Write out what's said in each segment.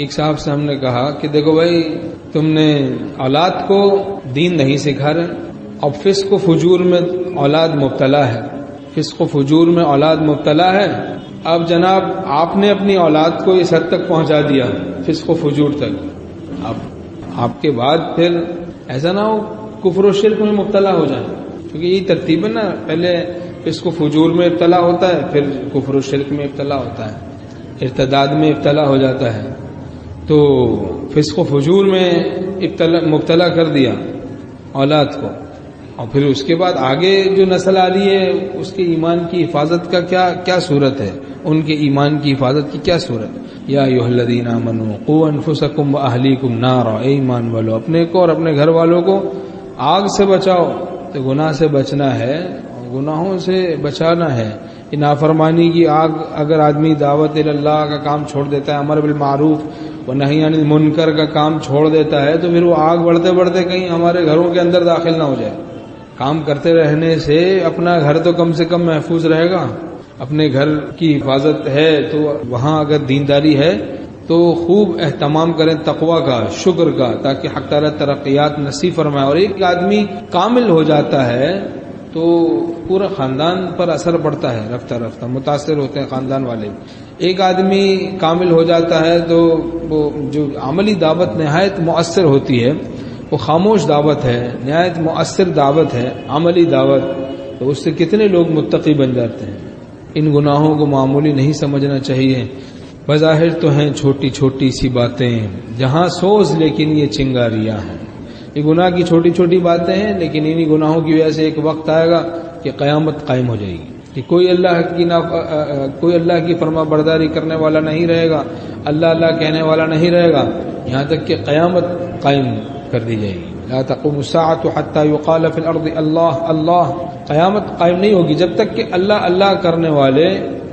ایک صاحب سے ہم نے کہا کہ دیکھو بھائی، تم نے اولاد کو دین نہیں سکھا رہے، اب فسق و فجور میں اولاد مبتلا ہے، فسق و فجور میں اولاد مبتلا ہے، اب جناب آپ نے اپنی اولاد کو اس حد تک پہنچا دیا فسق و فجور تک، اب آپ کے بعد پھر ایسا نہ ہو کفر و شرک میں مبتلا ہو جائے، کیونکہ یہی ترتیب ہے نا، پہلے فسق و فجور میں ابتلا ہوتا ہے، پھر کفر و شرک میں ابتلا ہوتا ہے، ارتداد میں ابتلا ہو جاتا ہے۔ تو فسق و فجور میں مبتلا کر دیا اولاد کو، اور پھر اس کے بعد آگے جو نسل آ رہی ہے اس کے ایمان کی حفاظت کا کیا صورت ہے، ان کے ایمان کی حفاظت کی کیا صورت؟ یا ایھا الذین آمنوا قوا انفسکم واہلیکم نارا، اے ایمان والو اپنے کو اور اپنے گھر والوں کو آگ سے بچاؤ۔ تو گناہ سے بچنا ہے، گناہوں سے بچانا ہے۔ یہ نافرمانی کی آگ اگر آدمی دعوت اللہ کا کام چھوڑ دیتا ہے، امر بالمعروف و نہی عن المنکر کا کام چھوڑ دیتا ہے، تو پھر وہ آگ بڑھتے بڑھتے کہیں ہمارے گھروں کے اندر داخل نہ ہو جائے۔ کام کرتے رہنے سے اپنا گھر تو کم سے کم محفوظ رہے گا، اپنے گھر کی حفاظت ہے تو وہاں اگر دینداری ہے تو خوب اہتمام کریں تقوی کا، شکر کا، تاکہ حق تعالی ترقیات نصیب فرمائے۔ اور ایک آدمی کامل ہو جاتا ہے تو پورا خاندان پر اثر پڑتا ہے، رفتہ رفتہ متاثر ہوتے ہیں خاندان والے۔ ایک آدمی کامل ہو جاتا ہے تو وہ جو عملی دعوت نہایت مؤثر ہوتی ہے، وہ خاموش دعوت ہے، نہایت مؤثر دعوت ہے، عملی دعوت، تو اس سے کتنے لوگ متقی بن جاتے ہیں۔ ان گناہوں کو معمولی نہیں سمجھنا چاہیے۔ بظاہر تو ہیں چھوٹی چھوٹی سی باتیں، جہاں سوز لیکن یہ چنگاریاں ہیں۔ یہ گناہ کی چھوٹی چھوٹی باتیں ہیں، لیکن انہی گناہوں کی وجہ سے ایک وقت آئے گا کہ قیامت قائم ہو جائے گی، کہ کوئی اللہ کی فرما برداری کرنے والا نہیں رہے گا، اللہ اللہ کہنے والا نہیں رہے گا، یہاں تک کہ قیامت قائم کر دی جائے گی۔ لا تقوم الساعة حتى يقال في الارض اللہ اللہ، قیامت قائم نہیں ہوگی جب تک کہ اللہ اللہ کرنے والے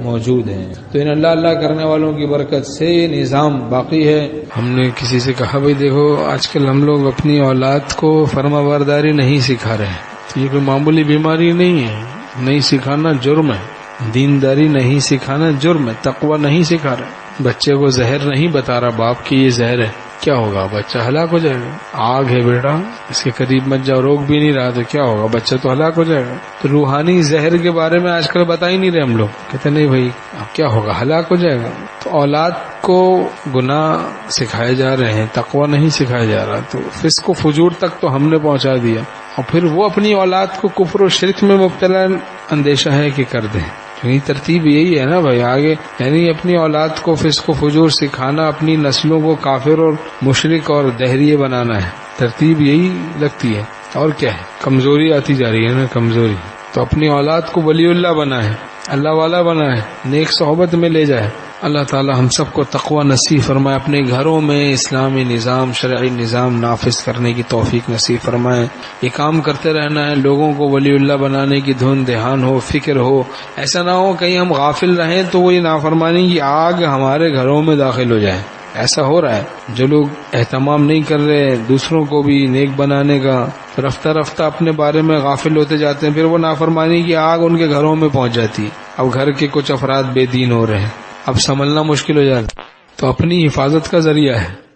موجود ہیں۔ تو ان اللہ اللہ کرنے والوں کی برکت سے نظام باقی ہے۔ ہم نے کسی سے کہا بھائی دیکھو آج کل ہم لوگ اپنی اولاد کو فرما برداری نہیں سکھا رہے، تو یہ کوئی معمولی بیماری نہیں ہے، نہیں سکھانا جرم ہے، دینداری نہیں سکھانا جرم ہے، تقوی نہیں سکھا رہے، بچے کو زہر نہیں بتا رہا باپ کی یہ زہر ہے، کیا ہوگا؟ بچہ ہلاک ہو جائے گا۔ آگ ہے بیٹا، اس کے قریب مت جاؤ، روک بھی نہیں رہا تو کیا ہوگا؟ بچہ تو ہلاک ہو جائے گا۔ تو روحانی زہر کے بارے میں آج کل بتا ہی نہیں رہے ہم لوگ، کہتے نہیں بھائی اب کیا ہوگا؟ ہلاک ہو جائے گا۔ تو اولاد کو گناہ سکھائے جا رہے ہیں، تقوی نہیں سکھایا جا رہا، تو فسق و فجور تک تو ہم نے پہنچا دیا، اور پھر وہ اپنی اولاد کو کفر و شرک میں مبتلا اندیشہ ہے کہ کر دیں۔ یعنی ترتیب یہی ہے نا بھائی آگے، یعنی اپنی اولاد کو فسق و فجور سکھانا، اپنی نسلوں کو کافر اور مشرک اور دہریے بنانا ہے، ترتیب یہی لگتی ہے۔ اور کیا ہے؟ کمزوری آتی جا رہی ہے نا، کمزوری۔ تو اپنی اولاد کو ولی اللہ بنائے، اللہ والا بنائے، نیک صحبت میں لے جائے۔ اللہ تعالی ہم سب کو تقوی نصیب فرمائے، اپنے گھروں میں اسلامی نظام، شرعی نظام نافذ کرنے کی توفیق نصیب فرمائے۔ یہ کام کرتے رہنا ہے، لوگوں کو ولی اللہ بنانے کی دھن دھیان ہو، فکر ہو، ایسا نہ ہو کہیں ہم غافل رہیں تو وہ یہ نافرمانی کی آگ ہمارے گھروں میں داخل ہو جائے۔ ایسا ہو رہا ہے، جو لوگ اہتمام نہیں کر رہے دوسروں کو بھی نیک بنانے کا، رفتہ رفتہ اپنے بارے میں غافل ہوتے جاتے ہیں، پھر وہ نافرمانی کی آگ ان کے گھروں میں پہنچ جاتی ہے۔ اب گھر کے کچھ افراد بے دین ہو رہے ہیں، اب سنبھلنا مشکل ہو جاتا، تو اپنی حفاظت کا ذریعہ ہے۔